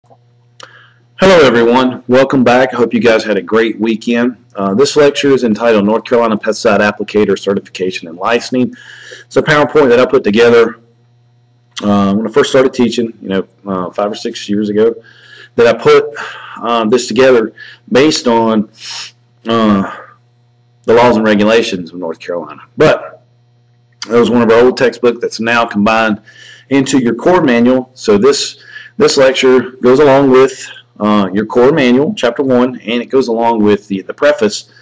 Hello everyone, welcome back. I hope you guys had a great weekend. This lecture is entitled North Carolina Pesticide Applicator Certification and Licensing. It's a PowerPoint that I put together when I first started teaching, 5 or 6 years ago, that I put this together based on the laws and regulations of North Carolina. But that was one of our old textbooks that's now combined into your core manual. So this lecture goes along with your core manual, chapter 1, and it goes along with the preface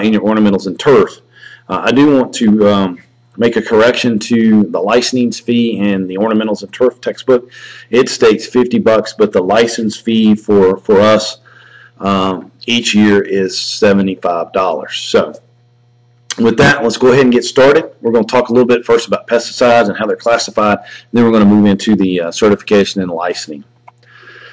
in your ornamentals and turf. I do want to make a correction to the licensing fee and the ornamentals and turf textbook. It states $50, but the license fee for us each year is $75. So with that, let's go ahead and get started. We're going to talk a little bit first about pesticides and how they're classified, and then we're going to move into the certification and licensing.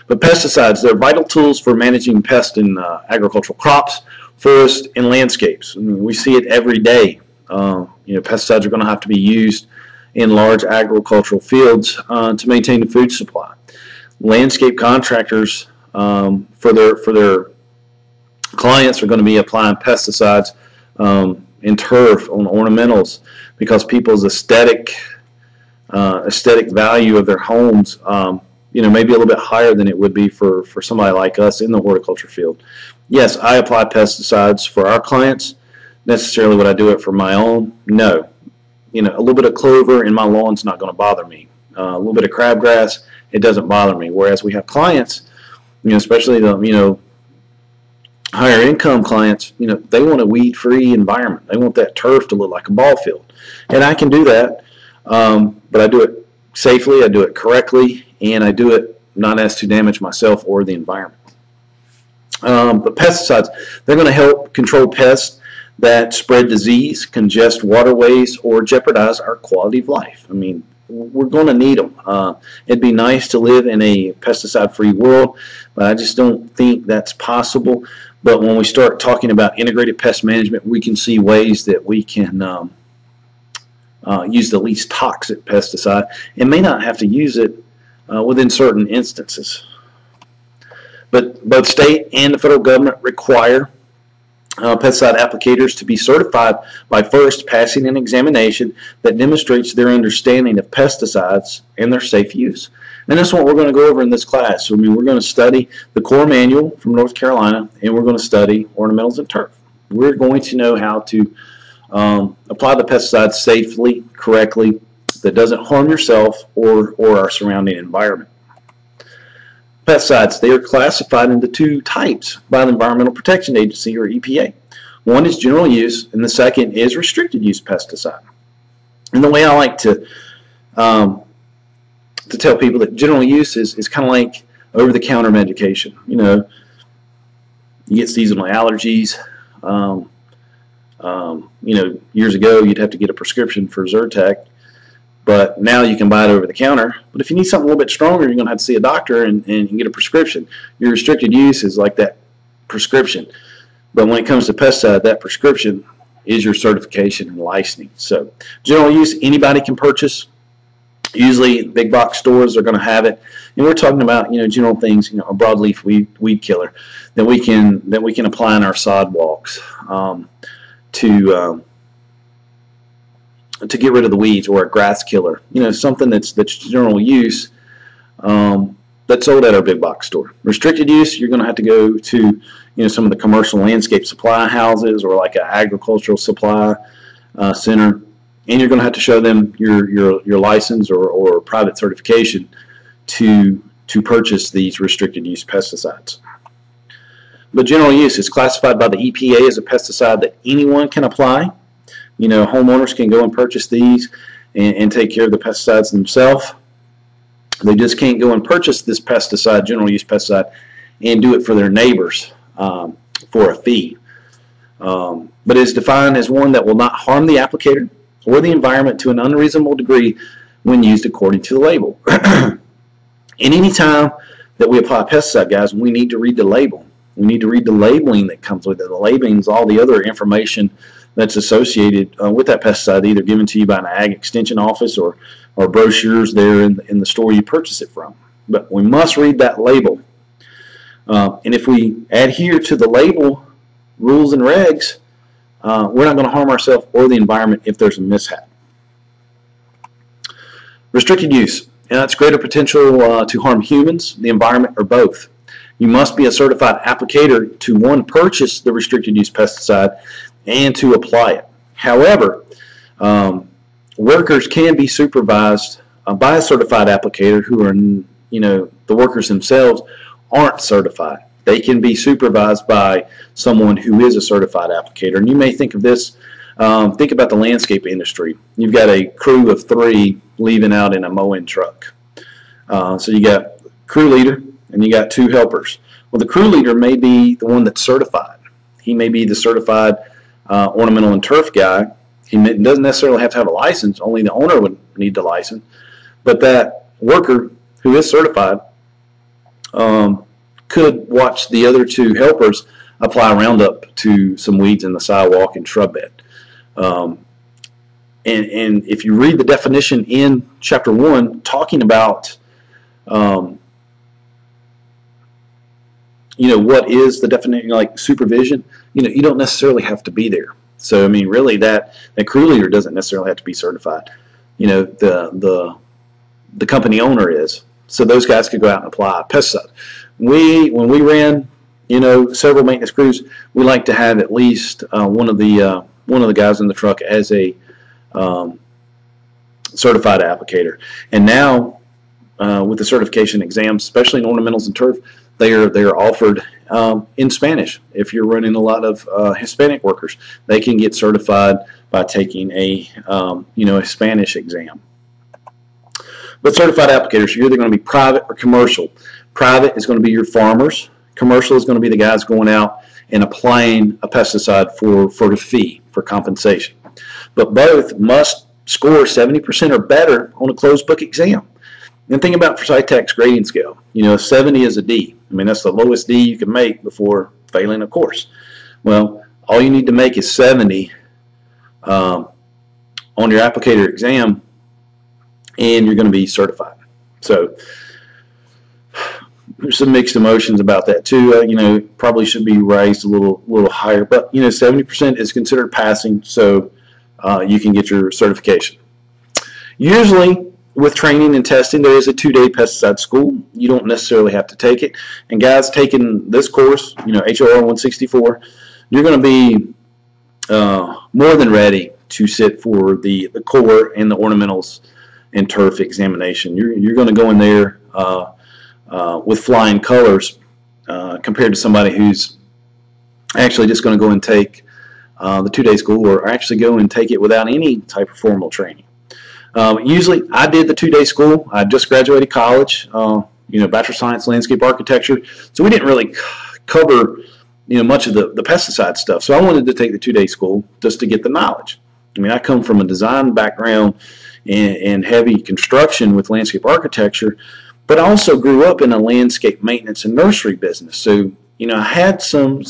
But pesticides, they're vital tools for managing pests in agricultural crops, forests, and landscapes. I mean, we see it every day. Pesticides are going to have to be used in large agricultural fields to maintain the food supply. Landscape contractors, for their clients, are going to be applying pesticides in turf on ornamentals because people's aesthetic value of their homes maybe a little bit higher than it would be for somebody like us in the horticulture field. Yes, I apply pesticides for our clients. Necessarily would I do it for my own? No. A little bit of clover in my lawn's not going to bother me. A little bit of crabgrass, it doesn't bother me. Whereas we have clients, especially the higher income clients, they want a weed-free environment. They want that turf to look like a ball field. And I can do that, but I do it safely, I do it correctly, and I do it not as to damage myself or the environment. But pesticides, they're going to help control pests that spread disease, congest waterways, or jeopardize our quality of life. I mean, we're going to need them. It'd be nice to live in a pesticide-free world, but I just don't think that's possible. But when we start talking about integrated pest management, we can see ways that we can use the least toxic pesticide and may not have to use it within certain instances. But both state and the federal government require pesticide applicators to be certified by first passing an examination that demonstrates their understanding of pesticides and their safe use. And that's what we're going to go over in this class. So, we're going to study the core manual from North Carolina, and we're going to study ornamentals and turf. We're going to know how to apply the pesticides safely, correctly, that doesn't harm yourself or our surrounding environment. Pesticides, they are classified into two types by the Environmental Protection Agency, or EPA. One is general use, and the second is restricted use pesticide. And the way I like to tell people that general use is kind of like over-the-counter medication. You get seasonal allergies. Years ago you'd have to get a prescription for Zyrtec, but now you can buy it over the counter. But if you need something a little bit stronger, you're going to have to see a doctor and get a prescription. Your restricted use is like that prescription. But when it comes to pesticide, that prescription is your certification and licensing. So general use, anybody can purchase. Usually big box stores are going to have it. And we're talking about general things, a broadleaf weed killer that we can apply in our sidewalks to get rid of the weeds, or a grass killer, something that's general use, that's sold at our big box store. Restricted use, you're going to have to go to some of the commercial landscape supply houses, or like an agricultural supply center, and you're going to have to show them your license or private certification to purchase these restricted use pesticides. But general use is classified by the EPA as a pesticide that anyone can apply. Homeowners can go and purchase these and take care of the pesticides themselves. They just can't go and purchase this pesticide, general use pesticide, and do it for their neighbors for a fee. But it is defined as one that will not harm the applicator or the environment to an unreasonable degree when used according to the label. And any time that we apply a pesticide, guys, we need to read the label. We need to read the labeling that comes with it. The labeling is all the other information that's associated with that pesticide, either given to you by an ag extension office or brochures there in the store you purchase it from. But we must read that label And if we adhere to the label rules and regs, we're not going to harm ourselves or the environment if there's a mishap. Restricted use. And that's greater potential to harm humans, the environment, or both. You must be a certified applicator to, one, purchase the restricted use pesticide and to apply it. However, workers can be supervised by a certified applicator who are, the workers themselves aren't certified. They can be supervised by someone who is a certified applicator. And you may think of this, think about the landscape industry. You've got a crew of 3 leaving out in a mowing truck. So you got crew leader and you got 2 helpers. Well, the crew leader may be the one that's certified. He may be the certified ornamental and turf guy. He doesn't necessarily have to have a license. Only the owner would need the license. But that worker who is certified could watch the other 2 helpers apply Roundup to some weeds in the sidewalk and shrub bed. And if you read the definition in Chapter 1 talking about what is the definition, like supervision, you don't necessarily have to be there. So I mean, really, that crew leader doesn't necessarily have to be certified. The company owner is. So those guys could go out and apply pesticide. When we ran, several maintenance crews, we like to have at least one of the guys in the truck as a certified applicator. And now with the certification exams, especially in ornamentals and turf, they are offered in Spanish. If you're running a lot of Hispanic workers, they can get certified by taking a a Spanish exam. But certified applicators, you're either going to be private or commercial. Private is going to be your farmers. Commercial is going to be the guys going out and applying a pesticide for the fee, for compensation. But both must score 70% or better on a closed book exam. And think about Precitec's grading scale. 70 is a D. I mean, that's the lowest D you can make before failing a course. Well, all you need to make is 70 on your applicator exam, and you're going to be certified. So there's some mixed emotions about that too. Probably should be raised a little higher, but 70% is considered passing, so you can get your certification. Usually, with training and testing, there is a 2-day pesticide school. You don't necessarily have to take it. And guys taking this course, HOR 164, you're going to be more than ready to sit for the core and the ornamentals and turf examination. You're going to go in there with flying colors compared to somebody who's actually just going to go and take the 2-day school, or actually go and take it without any type of formal training. Usually, I did the 2-day school. I just graduated college, Bachelor of Science, Landscape Architecture. So we didn't really cover, much of the pesticide stuff. So I wanted to take the 2-day school just to get the knowledge. I mean, I come from a design background and heavy construction with landscape architecture, but I also grew up in a landscape maintenance and nursery business. So I had some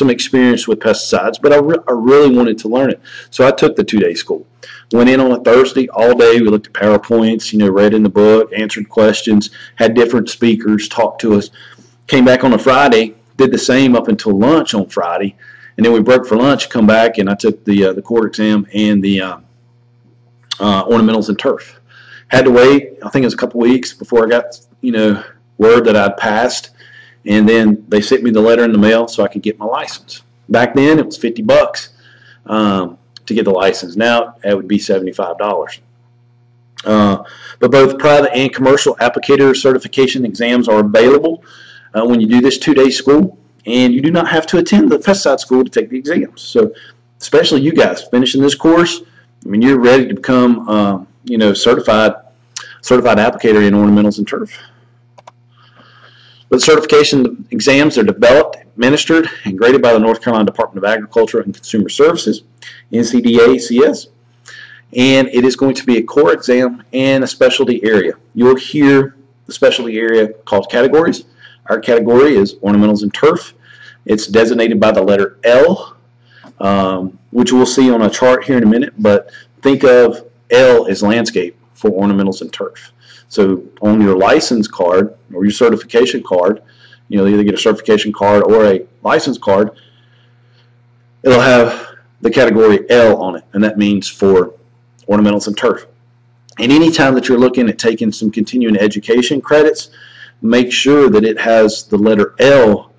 experience with pesticides, but I really wanted to learn it. So I took the 2-day school. Went in on a Thursday all day. We looked at PowerPoints, read in the book, answered questions, had different speakers talk to us. Came back on a Friday, did the same up until lunch on Friday, and then we broke for lunch, come back, and I took the core exam and the ornamentals and turf. Had to wait, I think it was a couple weeks before I got, word that I'd passed. And then they sent me the letter in the mail so I could get my license. Back then, it was $50 to get the license. Now, it would be $75. But both private and commercial applicator certification exams are available when you do this 2-day school. And you do not have to attend the pesticide school to take the exams. So, especially you guys finishing this course, I mean, you're ready to become, certified applicator in ornamentals and turf. But certification exams are developed, administered, and graded by the North Carolina Department of Agriculture and Consumer Services, NCDA-CS. And it is going to be a core exam and a specialty area. You'll hear the specialty area called categories. Our category is ornamentals and turf. It's designated by the letter L, which we'll see on a chart here in a minute, but think of L as landscape for ornamentals and turf. So on your license card or your certification card, they'll either get a certification card or a license card, it'll have the category L on it, and that means for ornamentals and turf. And anytime that you're looking at taking some continuing education credits, make sure that it has the letter L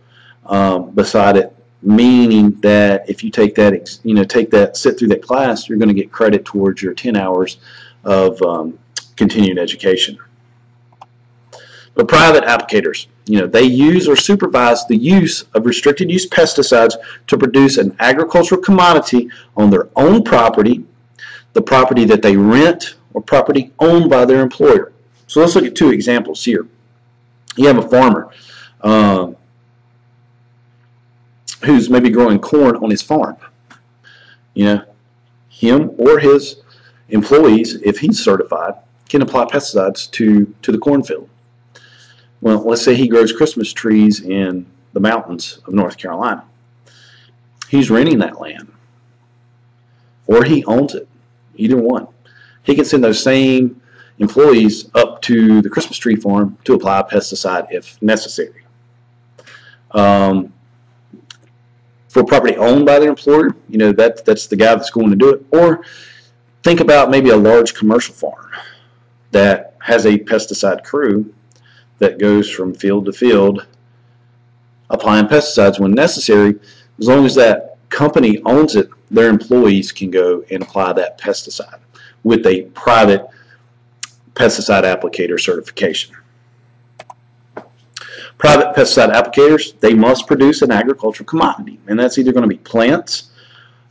beside it, meaning that if you take that, sit through that class, you're going to get credit towards your 10 hours of continuing education. But private applicators, they use or supervise the use of restricted use pesticides to produce an agricultural commodity on their own property, the property that they rent, or property owned by their employer. So let's look at two examples here. You have a farmer who's maybe growing corn on his farm. Him or his employees, if he's certified, can apply pesticides to the cornfield. Well, let's say he grows Christmas trees in the mountains of North Carolina. He's renting that land, or he owns it, either one. He can send those same employees up to the Christmas tree farm to apply a pesticide if necessary. For property owned by their employer, that's the guy that's going to do it. Or think about maybe a large commercial farm that has a pesticide crew that goes from field to field applying pesticides when necessary. As long as that company owns it, their employees can go and apply that pesticide with a private pesticide applicator certification. Private pesticide applicators, they must produce an agricultural commodity, and that's either going to be plants,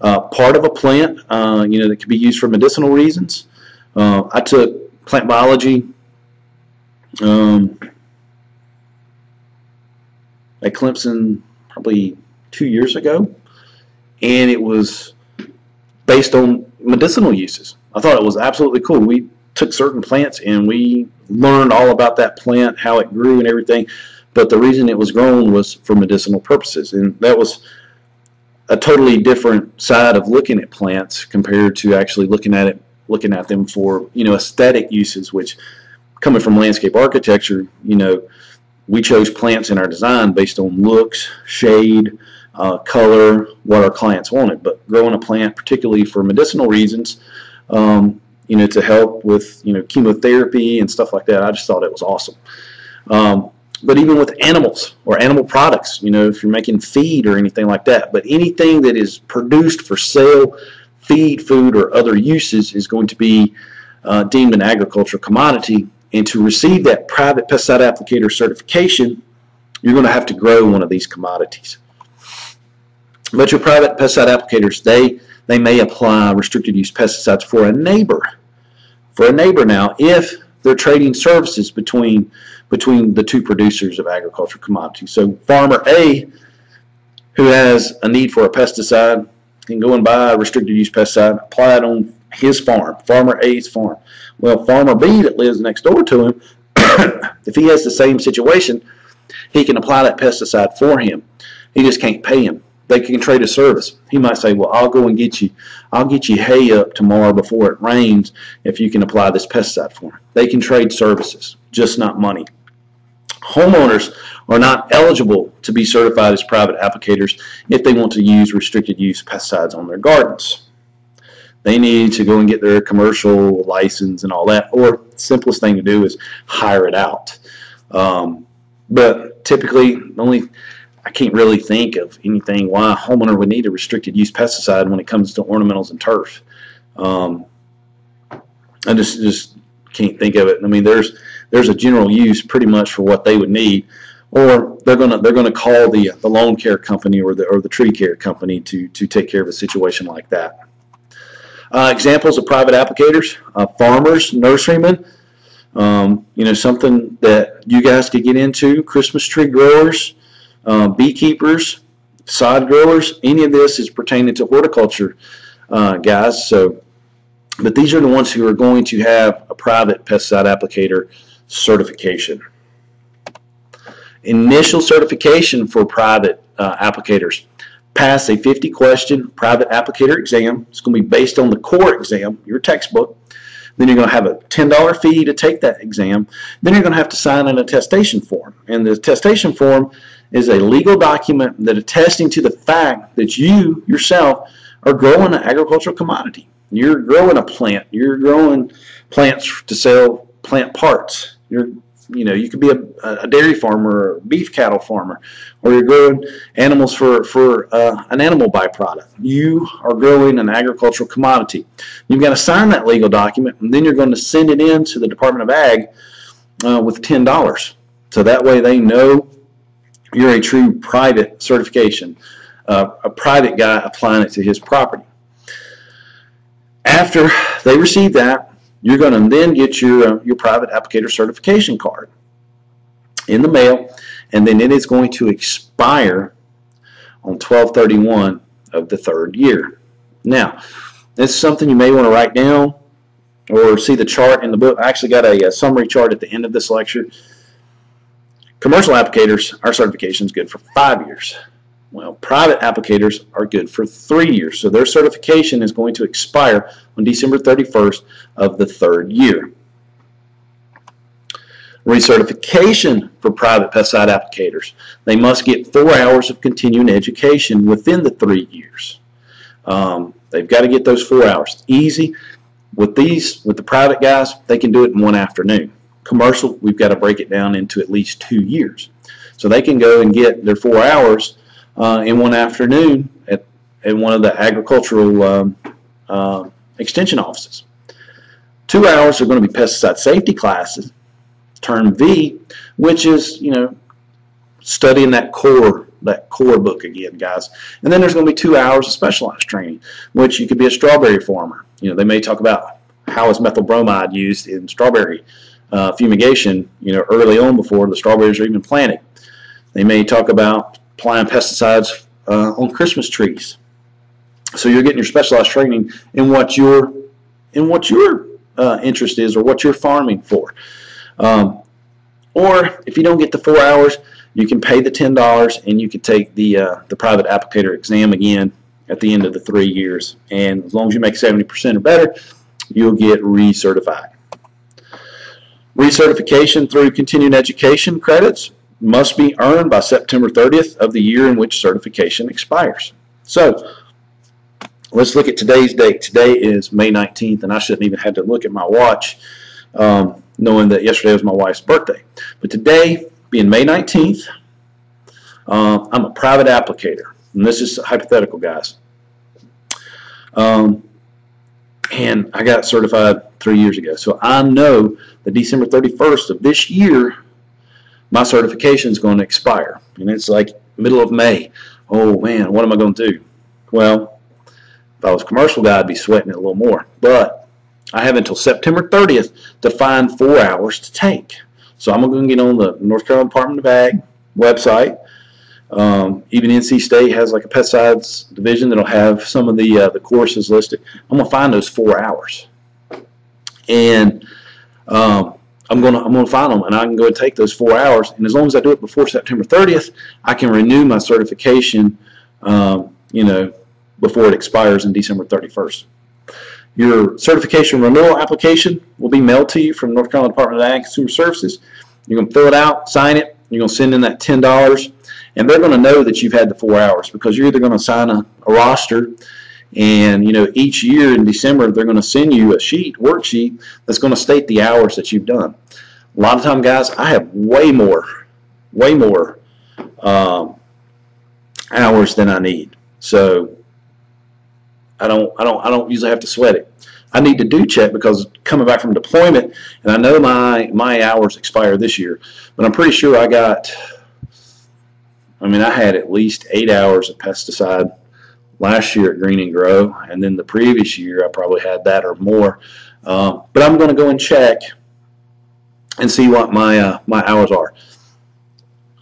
part of a plant, that can be used for medicinal reasons. I took plant biology at Clemson probably 2 years ago, and it was based on medicinal uses. I thought it was absolutely cool. We took certain plants and we learned all about that plant, how it grew and everything, but the reason it was grown was for medicinal purposes, and that was a totally different side of looking at plants compared to actually looking at them for aesthetic uses, which, coming from landscape architecture, we chose plants in our design based on looks, shade, color, what our clients wanted. But growing a plant, particularly for medicinal reasons, to help with chemotherapy and stuff like that, I just thought it was awesome. But even with animals or animal products, if you're making feed or anything like that, but anything that is produced for sale, feed, food, or other uses is going to be deemed an agricultural commodity. And to receive that private pesticide applicator certification, you're going to have to grow one of these commodities. But your private pesticide applicators, they may apply restricted use pesticides for a neighbor. For a neighbor now, if they're trading services between the two producers of agricultural commodities. So farmer A, who has a need for a pesticide, can go and buy a restricted use pesticide, apply it on his farm, farmer A's farm. Well, farmer B that lives next door to him, if he has the same situation, he can apply that pesticide for him. He just can't pay him. They can trade a service. He might say, well, I'll go and get you hay up tomorrow before it rains if you can apply this pesticide for him. They can trade services, just not money. Homeowners are not eligible to be certified as private applicators if they want to use restricted use pesticides on their gardens. They need to go and get their commercial license and all that, or the simplest thing to do is hire it out. But typically, I can't really think of anything why a homeowner would need a restricted use pesticide when it comes to ornamentals and turf. I just can't think of it. I mean, there's a general use pretty much for what they would need, or they're gonna call the lawn care company or the tree care company to take care of a situation like that. Examples of private applicators: farmers, nurserymen. Something that you guys could get into. Christmas tree growers, beekeepers, sod growers. Any of this is pertaining to horticulture, guys. But these are the ones who are going to have a private pesticide applicator certification. Initial certification for private applicators: pass a 50-question private applicator exam. It's going to be based on the core exam, your textbook. Then you're going to have a $10 fee to take that exam. Then you're going to have to sign an attestation form. And the attestation form is a legal document that attesting to the fact that you yourself are growing an agricultural commodity. You're growing a plant. You're growing plants to sell plant parts. You could be a dairy farmer or a beef cattle farmer, or you're growing animals for an animal byproduct. You are growing an agricultural commodity. You've got to sign that legal document, and then you're going to send it in to the Department of Ag with $10. So that way they know you're a true private certification, a private guy applying it to his property. After they receive that, you're going to then get your private applicator certification card in the mail, and then it is going to expire on 12/31 of the 3rd year. Now, this is something you may want to write down or see the chart in the book. I actually got a summary chart at the end of this lecture. Commercial applicators, our certification is good for 5 years. Well, private applicators are good for 3 years. So their certification is going to expire on December 31st of the 3rd year. Recertification for private pesticide applicators. They must get 4 hours of continuing education within the 3 years. They've got to get those 4 hours. Easy. With the private guys, they can do it in one afternoon. Commercial, we've got to break it down into at least 2 years. So they can go and get their 4 hours in one afternoon at one of the agricultural extension offices. 2 hours are going to be pesticide safety classes, term V, which is, studying that core book again, guys. And then there's going to be 2 hours of specialized training, which you could be a strawberry farmer. They may talk about how is methyl bromide used in strawberry fumigation, early on before the strawberries are even planted. They may talk about applying pesticides on Christmas trees. So you're getting your specialized training in what your interest is or what you're farming for. Or if you don't get the 4 hours, you can pay the $10 and you can take the private applicator exam again at the end of the 3 years. And as long as you make 70% or better, you'll get recertified. Recertification through continuing education credits must be earned by September 30th of the year in which certification expires. So let's look at today's date. Today is May 19th, and I shouldn't even have to look at my watch knowing that yesterday was my wife's birthday. But today, being May 19th, I'm a private applicator. And this is hypothetical, guys. And I got certified 3 years ago. So I know that December 31st of this year, my certification is going to expire. And it's like middle of May. Oh man, what am I going to do? Well, if I was a commercial guy, I'd be sweating it a little more. But I have until September 30th to find 4 hours to take. So I'm going to get on the North Carolina Department of Ag website. Even NC State has like a pesticides division that'll have some of the courses listed. I'm going to find those 4 hours. And I'm going to find them, and I can go and take those 4 hours. And as long as I do it before September 30th, I can renew my certification, before it expires in December 31st. Your certification renewal application will be mailed to you from North Carolina Department of Ag and Consumer Services. You're going to fill it out, sign it. You're going to send in that $10, and they're going to know that you've had the 4 hours because you're either going to sign a roster. And each year in December they're going to send you a worksheet that's going to state the hours that you've done. A lot of time, guys, I have way more hours than I need. So I don't usually have to sweat it. I need to do check because coming back from deployment, and I know my hours expire this year, but I'm pretty sure I had at least 8 hours of pesticide last year at Green and Grow, and then the previous year I probably had that or more. But I'm going to go and check and see what my hours are.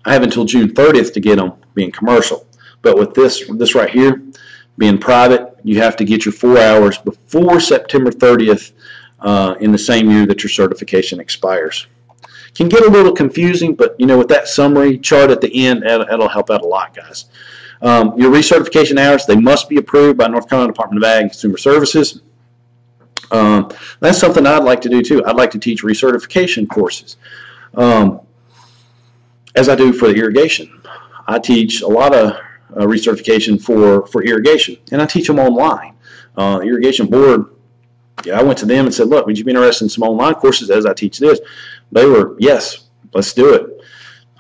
I have until June 30th to get them being commercial. But with this right here, being private, you have to get your 4 hours before September 30th in the same year that your certification expires. Can get a little confusing, but with that summary chart at the end, that'll help out a lot, guys. Your recertification hours, they must be approved by North Carolina Department of Ag and Consumer Services. That's something I'd like to do too. I'd like to teach recertification courses, as I do for the irrigation. I teach a lot of recertification for irrigation, and I teach them online. The irrigation board, I went to them and said, look, would you be interested in some online courses as I teach this? They were, yes, let's do it.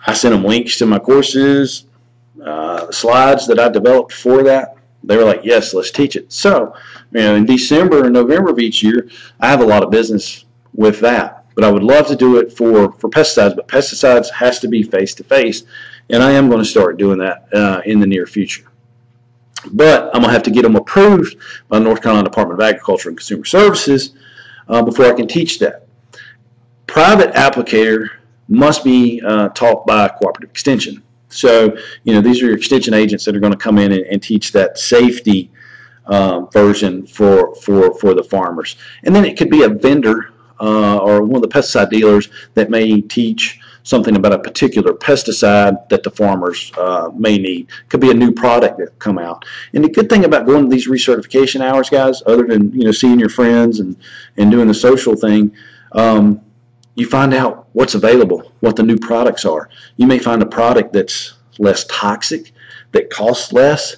I sent them links to my courses, slides that I developed for that. They were like, yes, let's teach it. So, in December and November of each year, I have a lot of business with that. But I would love to do it for pesticides, but pesticides has to be face-to-face, and I am going to start doing that in the near future. But I'm going to have to get them approved by the North Carolina Department of Agriculture and Consumer Services before I can teach that. Private applicator must be taught by cooperative extension. So, these are your extension agents that are going to come in and teach that safety version for the farmers. And then it could be a vendor or one of the pesticide dealers that may teach something about a particular pesticide that the farmers may need. Could be a new product that come out. And the good thing about going to these recertification hours, guys, other than seeing your friends and doing the social thing, you find out what's available, what the new products are. You may find a product that's less toxic, that costs less,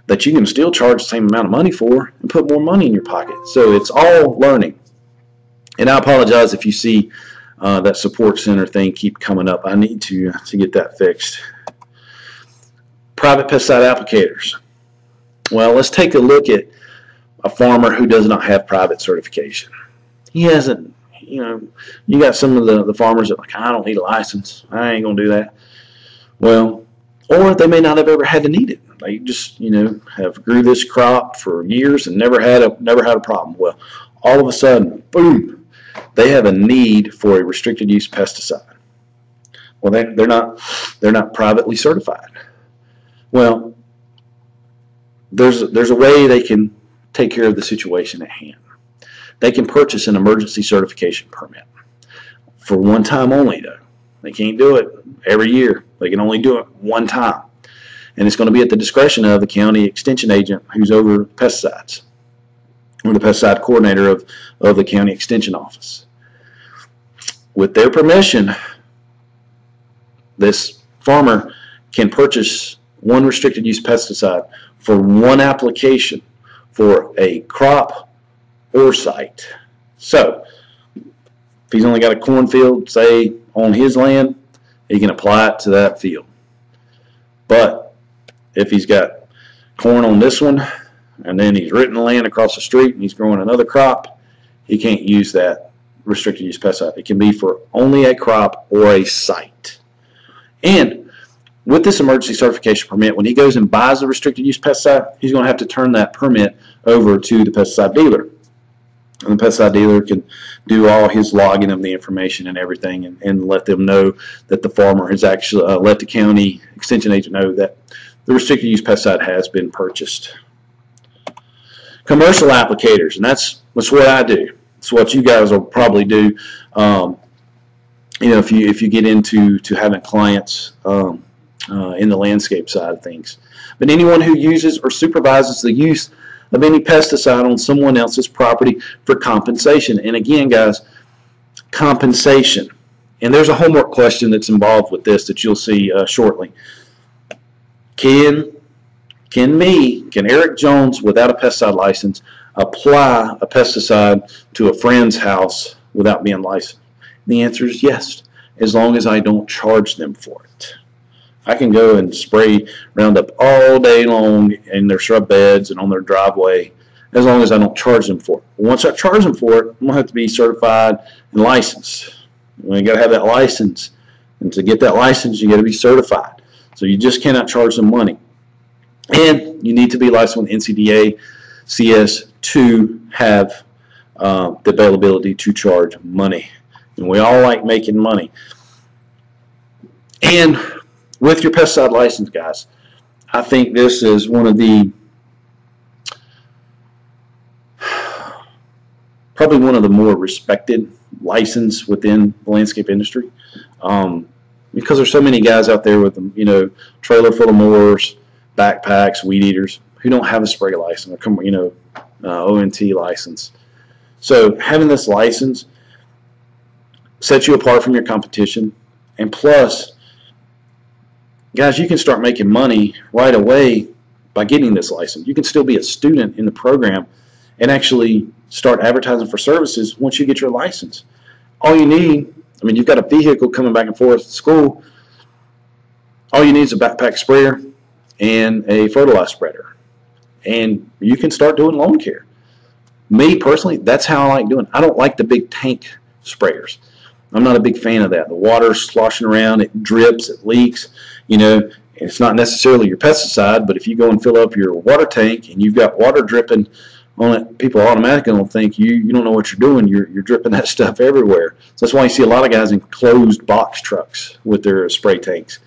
that you can still charge the same amount of money for and put more money in your pocket. So it's all learning. And I apologize if you see that support center thing keep coming up. I need to get that fixed. Private pesticide applicators. Well, let's take a look at a farmer who does not have private certification. He hasn't, you got some of the farmers that are like, I don't need a license. I ain't going to do that. Well, or they may not have ever had to need it. They just, have grew this crop for years and never had a problem. Well, all of a sudden, boom, they have a need for a restricted use pesticide. Well, they're not privately certified. Well, there's a way they can take care of the situation at hand. They can purchase an emergency certification permit for one time only, though. They can't do it every year. They can only do it one time. And it's going to be at the discretion of the county extension agent who's over pesticides, or the pesticide coordinator of the county extension office. With their permission, this farmer can purchase one restricted use pesticide for one application for a crop or site. So if he's only got a cornfield, say, on his land, he can apply it to that field. But if he's got corn on this one, and then he's written the land across the street and he's growing another crop, he can't use that restricted use pesticide. It can be for only a crop or a site. And with this emergency certification permit, when he goes and buys a restricted use pesticide, he's going to have to turn that permit over to the pesticide dealer. And the pesticide dealer can do all his logging of the information and everything, and let them know that the farmer has actually let the county extension agent know that the restricted use pesticide has been purchased. Commercial applicators, and that's what I do. It's what you guys will probably do. If you get into having clients in the landscape side of things. But anyone who uses or supervises the use of any pesticide on someone else's property for compensation. And again, guys, compensation. And there's a homework question that's involved with this that you'll see shortly. Can Eric Jones, without a pesticide license, apply a pesticide to a friend's house without being licensed? The answer is yes, as long as I don't charge them for it. I can go and spray Roundup all day long in their shrub beds and on their driveway, as long as I don't charge them for it. Once I charge them for it, I'm going to have to be certified and licensed. You got to have that license, and to get that license, you got to be certified. So you just cannot charge them money. And you need to be licensed with NCDA CS to have the availability to charge money. And we all like making money. And with your pesticide license, guys, I think this is one of the probably one of the more respected license within the landscape industry, because there's so many guys out there with trailer full of mowers, backpacks, weed eaters who don't have a spray license or ONT license. So having this license sets you apart from your competition, and plus, guys, you can start making money right away by getting this license. You can still be a student in the program and actually start advertising for services once you get your license. All you need, I mean, you've got a vehicle coming back and forth to school. All you need is a backpack sprayer and a fertilizer spreader, and you can start doing lawn care. Me personally, that's how I like doing it. I don't like the big tank sprayers. I'm not a big fan of that. The water's sloshing around, it drips, it leaks. You know, it's not necessarily your pesticide, but if you go and fill up your water tank and you've got water dripping on it, people automatically will think you don't know what you're doing. You're dripping that stuff everywhere. So that's why you see a lot of guys in closed box trucks with their spray tanks.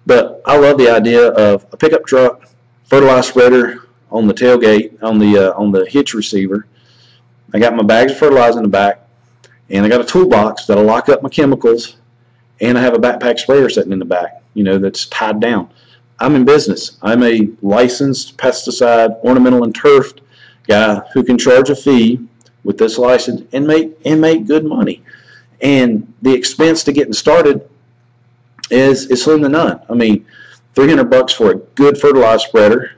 But I love the idea of a pickup truck, fertilizer spreader on the tailgate, on the hitch receiver. I got my bags of fertilizer in the back, and I got a toolbox that'll lock up my chemicals, and I have a backpack sprayer sitting in the back, you know, that's tied down. I'm in business. I'm a licensed pesticide, ornamental, and turf guy who can charge a fee with this license and make good money. And the expense to getting started is slim to none. I mean, $300 for a good fertilizer spreader,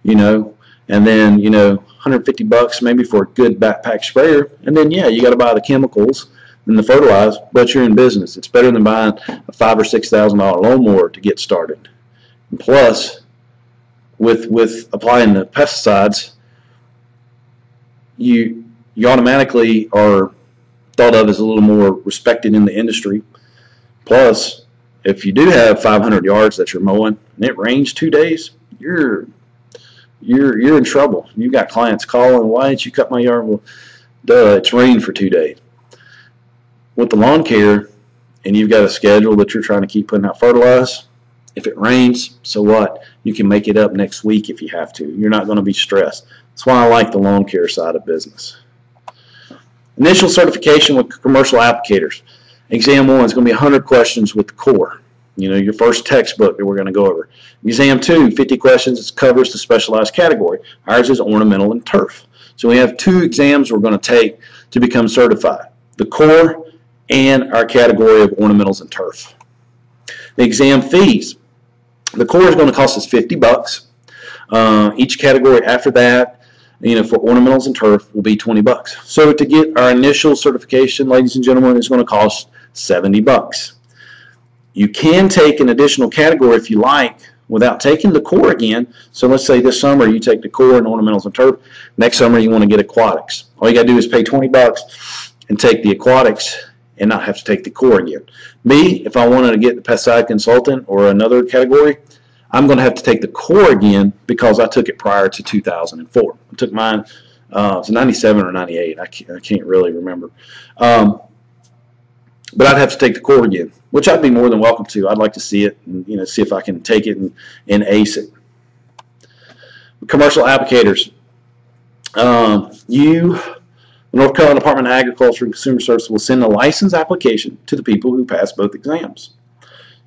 you know, and then, you know, $150 maybe for a good backpack sprayer, and then yeah, you got to buy the chemicals and the fertilizer, but you're in business. It's better than buying a $5,000 or $6,000 lawnmower to get started. And plus, with applying the pesticides, you automatically are thought of as a little more respected in the industry. Plus, if you do have 500 yards that you're mowing and it rains 2 days, you're in trouble. You've got clients calling, why didn't you cut my yard? Well, duh, it's rained for 2 days. With the lawn care, and you've got a schedule that you're trying to keep putting out fertilizer, if it rains, so what? You can make it up next week if you have to. You're not going to be stressed. That's why I like the lawn care side of business. Initial certification with commercial applicators. Exam 1 is going to be 100 questions with the core. You know, your first textbook that we're going to go over. Exam 2, 50 questions. It covers the specialized category. Ours is ornamental and turf. So we have 2 exams we're going to take to become certified. The core and our category of ornamentals and turf. The exam fees. The core is going to cost us $50. Each category after that, you know, for ornamentals and turf will be $20. So to get our initial certification, ladies and gentlemen, it's going to cost $70. You can take an additional category if you like without taking the core again. So let's say this summer you take the core and ornamentals and turf. Next summer you want to get aquatics. All you got to do is pay $20 and take the aquatics and not have to take the core again. Me, if I wanted to get the pesticide consultant or another category, I'm going to have to take the core again because I took it prior to 2004. I took mine, it was 97 or 98. I can't really remember. But I'd have to take the core again, which I'd be more than welcome to. I'd like to see it and, you know, see if I can take it and ace it. Commercial applicators. The North Carolina Department of Agriculture and Consumer Services will send a license application to the people who pass both exams.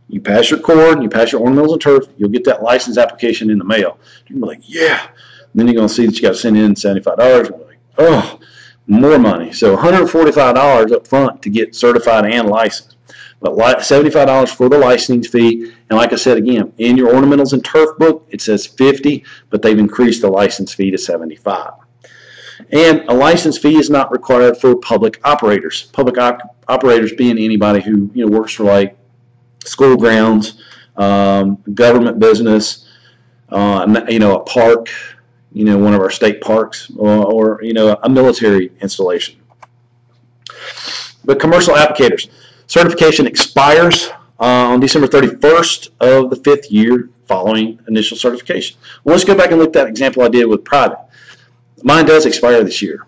You pass your core and you pass your ornamentals and turf, you'll get that license application in the mail. You're like, yeah. And then you're going to see that you got to send in $75. You're like, oh, more money. So $145 up front to get certified and licensed. But $75 for the licensing fee. And like I said again, in your ornamentals and turf book, it says $50, but they've increased the license fee to $75. And a license fee is not required for public operators. Public operators being anybody who, you know, works for like school grounds, government business, you know, a park, you know, one of our state parks, or you know, a military installation. But commercial applicators, certification expires on December 31st of the 5th year following initial certification. Well, let's go back and look at that example I did with private. Mine does expire this year,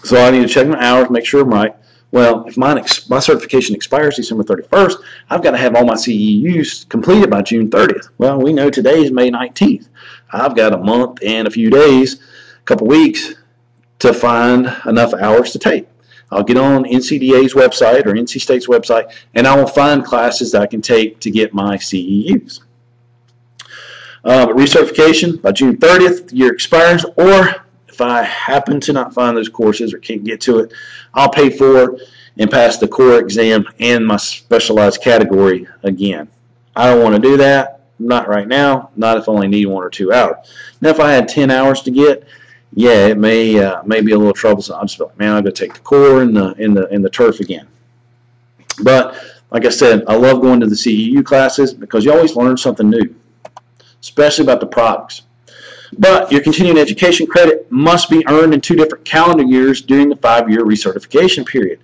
so I need to check my hours, make sure I'm right. Well, if my certification expires December 31st, I've got to have all my CEUs completed by June 30th. Well, we know today is May 19th. I've got a month and a few days, a couple weeks, to find enough hours to take. I'll get on NCDA's website or NC State's website, and I will find classes that I can take to get my CEUs. But recertification by June 30th, the year expires, or If I happen to not find those courses or can't get to it, I'll pay for and pass the core exam and my specialized category again. I don't want to do that. Not right now. Not if I only need 1 or 2 hours. Now, if I had 10 hours to get, yeah, it may be a little troublesome. I'm just like, man, I'm going to take the core and the turf again. But like I said, I love going to the CEU classes because you always learn something new, especially about the products. But your continuing education credit must be earned in 2 different calendar years during the 5-year recertification period.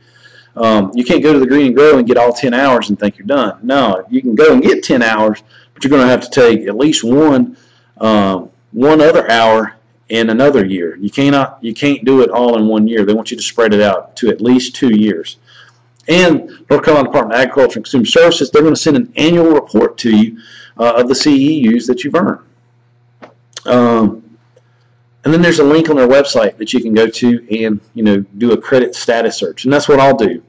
You can't go to the Green and Grow and get all 10 hours and think you're done. No, you can go and get 10 hours, but you're going to have to take at least one other hour in another year. You can't do it all in 1 year. They want you to spread it out to at least 2 years. And North Carolina Department of Agriculture and Consumer Services, they're going to send an annual report to you of the CEUs that you've earned. And then there's a link on their website that you can go to and do a credit status search, and that's what I'll do.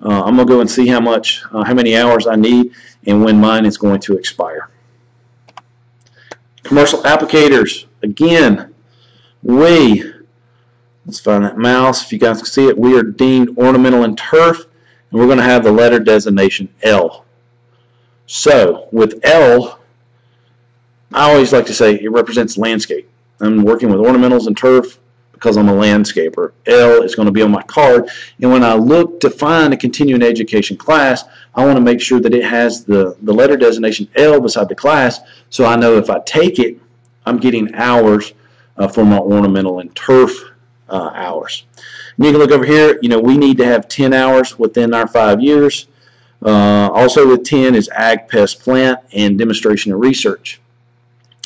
I'm gonna go and see how many hours I need and when mine is going to expire. Commercial applicators, again, let's find that mouse. If you guys can see it, we are deemed ornamental and turf, and we're going to have the letter designation L. So with L, I always like to say it represents landscape. I'm working with ornamentals and turf because I'm a landscaper. L is going to be on my card, and when I look to find a continuing education class, I want to make sure that it has the letter designation L beside the class, so I know if I take it, I'm getting hours for my ornamental and turf hours. And you can look over here, we need to have 10 hours within our 5 years. Also with 10 is ag, pest, plant, and demonstration and research.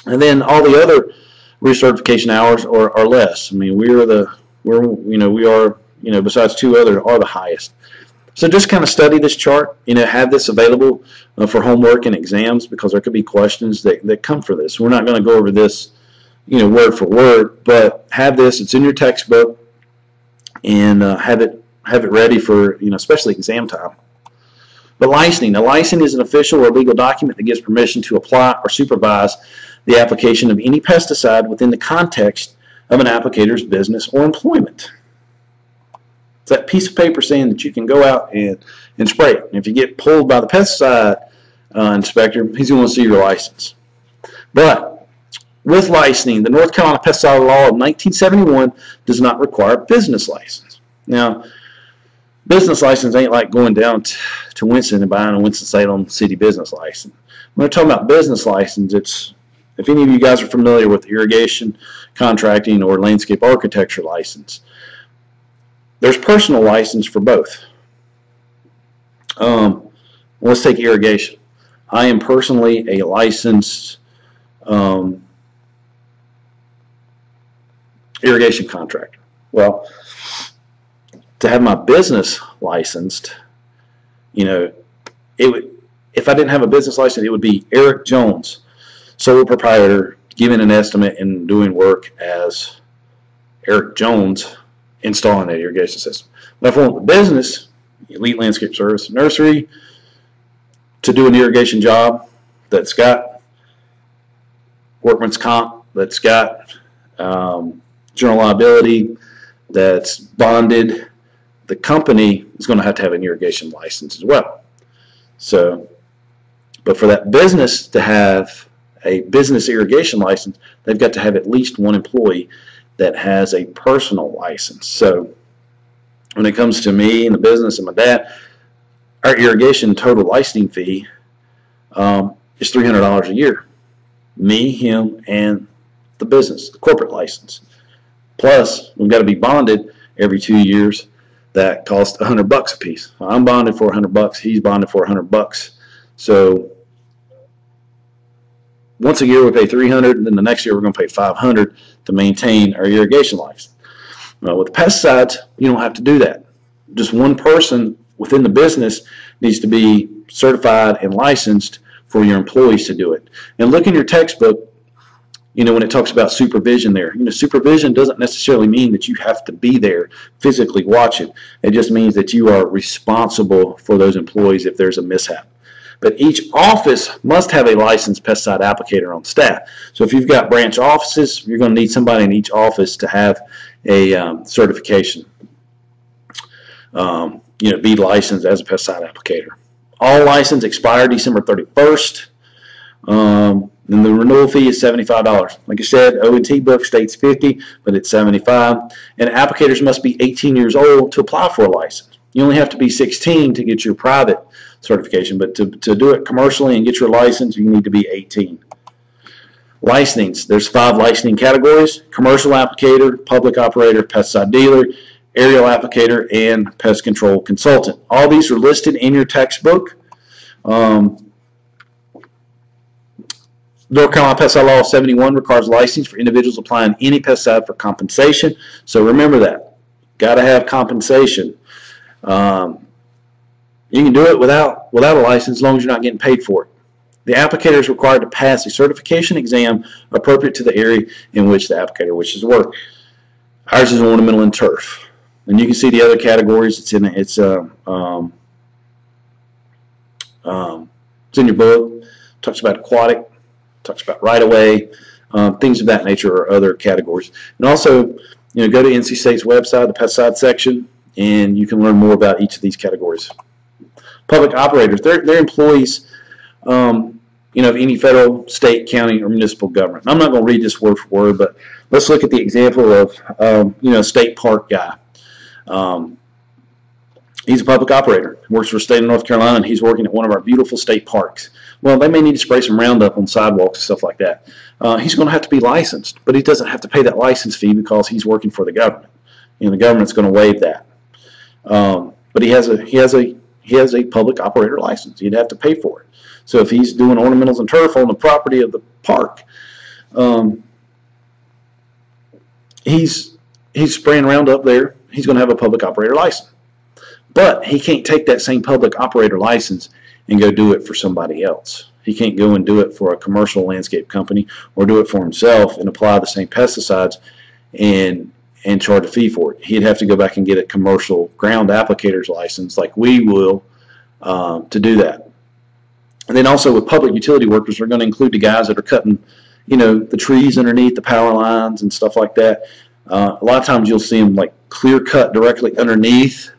And then all the other recertification hours are less. I mean, we are besides 2 others are the highest. So just kind of study this chart, have this available for homework and exams, because there could be questions that come for this. We're not going to go over this word for word, but have this, it's in your textbook, and have it ready for especially exam time. But licensing. A license is an official or legal document that gives permission to apply or supervise the application of any pesticide within the context of an applicator's business or employment. It's that piece of paper saying that you can go out and spray it. And if you get pulled by the pesticide inspector, he's going to see your license. But with licensing, the North Carolina Pesticide Law of 1971 does not require a business license. Now, business license ain't like going down to Winston and buying a Winston-Salem city business license. When we're talking about business license, it's, if any of you guys are familiar with irrigation, contracting, or landscape architecture license, there's personal license for both. Let's take irrigation. I am personally a licensed irrigation contractor. Well, to have my business licensed, it would, if I didn't have a business license, it would be Eric Jones, sole proprietor, giving an estimate and doing work as Eric Jones, installing that irrigation system. But if I want the business, Elite Landscape Service Nursery, to do an irrigation job that's got workman's comp, that's got general liability, that's bonded, the company is going to have an irrigation license as well. So, but for that business to have a business irrigation license, they've got to have at least one employee that has a personal license. So when it comes to me and the business and my dad, our irrigation total licensing fee is $300 a year. Me, him, and the business, the corporate license. Plus, we've got to be bonded every 2 years. That costs $100 a piece. I'm bonded for $100. He's bonded for $100. So once a year we pay $300, and then the next year we're going to pay $500 to maintain our irrigation license. With pesticides, you don't have to do that. Just one person within the business needs to be certified and licensed for your employees to do it. And look in your textbook, when it talks about supervision there. Supervision doesn't necessarily mean that you have to be there physically watching. It just means that you are responsible for those employees if there's a mishap. But each office must have a licensed pesticide applicator on staff. So if you've got branch offices, you're going to need somebody in each office to have a certification, be licensed as a pesticide applicator. All license expire December 31st. And the renewal fee is $75. Like I said, O&T book states $50, but it's $75. And applicators must be 18 years old to apply for a license. You only have to be 16 to get your private certification, but to do it commercially and get your license, you need to be 18. Licensings. There's 5 licensing categories: commercial applicator, public operator, pesticide dealer, aerial applicator, and pest control consultant. All these are listed in your textbook. North Carolina Pesticide Law 71 requires license for individuals applying any pesticide for compensation. So remember that. Got to have compensation. You can do it without a license as long as you're not getting paid for it. The applicator is required to pass a certification exam appropriate to the area in which the applicator wishes to work. Ours is ornamental and turf. And you can see the other categories. It's in your book. Talks about aquatic. Talks about right-of-way, things of that nature, or other categories. And also, go to NC State's website, the pesticide section, and you can learn more about each of these categories. Public operators, they're employees, of any federal, state, county, or municipal government. And I'm not going to read this word for word, but let's look at the example of, a state park guy. He's a public operator. He works for the state of North Carolina, and he's working at one of our beautiful state parks. Well, they may need to spray some Roundup on sidewalks and stuff like that. He's going to have to be licensed, but he doesn't have to pay that license fee because he's working for the government. The government's going to waive that. But he has a public operator license. He'd have to pay for it. So if he's doing ornamentals and turf on the property of the park, he's spraying Roundup there. He's going to have a public operator license. But he can't take that same public operator license and go do it for somebody else. He can't go and do it for a commercial landscape company or do it for himself and apply the same pesticides and charge a fee for it. He'd have to go back and get a commercial ground applicator's license like we will to do that. And then also with public utility workers, we're going to include the guys that are cutting, the trees underneath the power lines and stuff like that. A lot of times you'll see them like clear cut directly underneath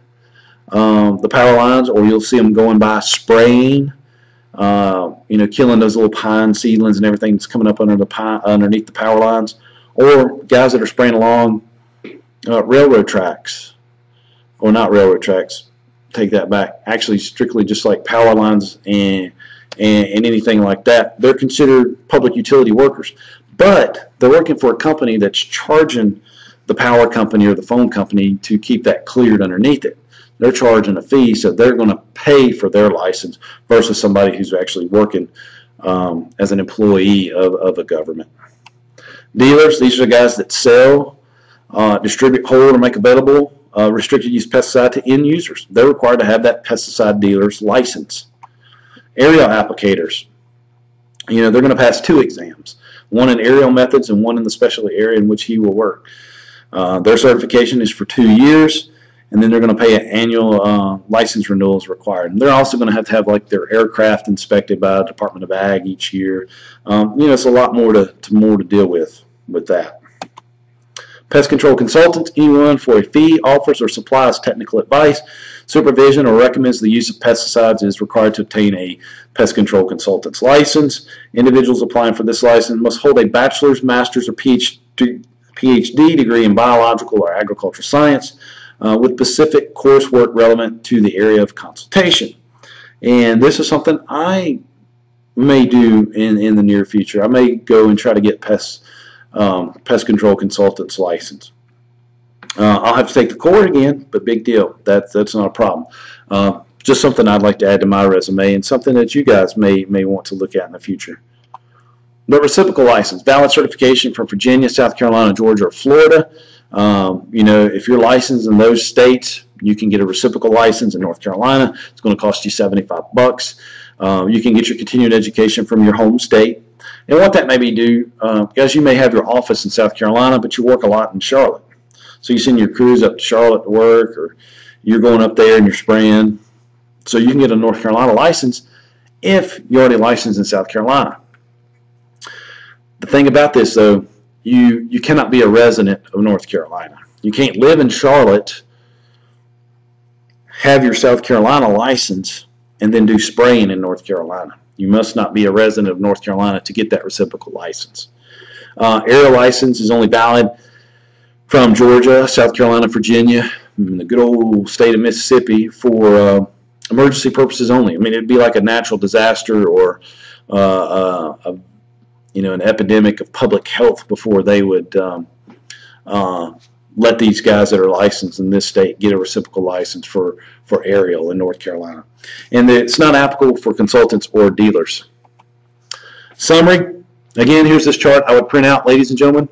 the power lines, or you'll see them going by spraying, killing those little pine seedlings and everything that's coming up underneath the power lines, or guys that are spraying along railroad tracks, or not railroad tracks, take that back, actually strictly just like power lines and anything like that. They're considered public utility workers, but they're working for a company that's charging the power company or the phone company to keep that cleared underneath it. They're charging a fee, so they're going to pay for their license versus somebody who's actually working as an employee of a government. Dealers, these are the guys that sell, distribute, hold, or make available restricted use pesticide to end users. They're required to have that pesticide dealer's license. Aerial applicators, they're going to pass 2 exams, one in aerial methods and one in the specialty area in which he will work. Their certification is for 2 years. And then they're going to pay an annual license renewal as required. And they're also going to have like their aircraft inspected by the Department of Ag each year. It's a lot more to deal with that. Pest control consultants, anyone for a fee offers or supplies technical advice, supervision, or recommends the use of pesticides is required to obtain a pest control consultant's license. Individuals applying for this license must hold a bachelor's, master's, or PhD degree in biological or agricultural science, with specific coursework relevant to the area of consultation. And this is something I may do in the near future. I may go and try to get pest control consultant's license. I'll have to take the course again, but big deal. That's not a problem. Just something I'd like to add to my resume, and something that you guys may want to look at in the future. The reciprocal license, valid certification from Virginia, South Carolina, Georgia, or Florida. If you're licensed in those states, you can get a reciprocal license in North Carolina. It's going to cost you $75. You can get your continued education from your home state. And what that may do, because you may have your office in South Carolina, but you work a lot in Charlotte. So you send your crews up to Charlotte to work, or you're going up there and you're spraying. So you can get a North Carolina license if you're already licensed in South Carolina. The thing about this, though, you cannot be a resident of North Carolina. You can't live in Charlotte, have your South Carolina license, and then do spraying in North Carolina. You must not be a resident of North Carolina to get that reciprocal license. Area license is only valid from Georgia, South Carolina, Virginia, and the good old state of Mississippi for emergency purposes only. I mean, it'd be like a natural disaster or an epidemic of public health before they would let these guys that are licensed in this state get a reciprocal license for aerial in North Carolina. And it's not applicable for consultants or dealers. Summary, again, here's this chart I would print out, ladies and gentlemen.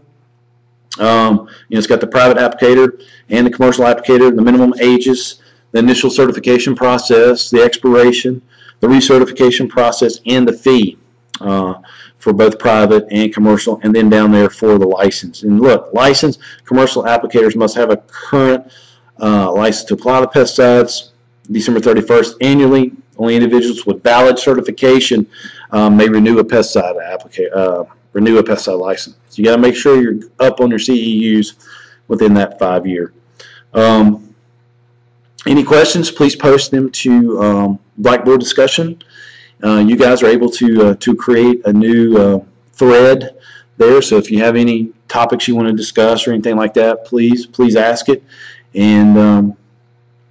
It's got the private applicator and the commercial applicator, the minimum ages, the initial certification process, the expiration, the recertification process, and the fee for both private and commercial, and then down there for the license. And look, licensed commercial applicators must have a current license to apply the pesticides December 31st annually. Only individuals with valid certification may renew a pesticide license. So you got to make sure you're up on your CEUs within that 5 year. Any questions, please post them to Blackboard discussion. You guys are able to create a new thread there, so if you have any topics you want to discuss or anything like that, please ask it, and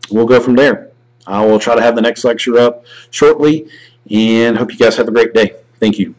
we'll go from there. I will try to have the next lecture up shortly, and hope you guys have a great day. Thank you.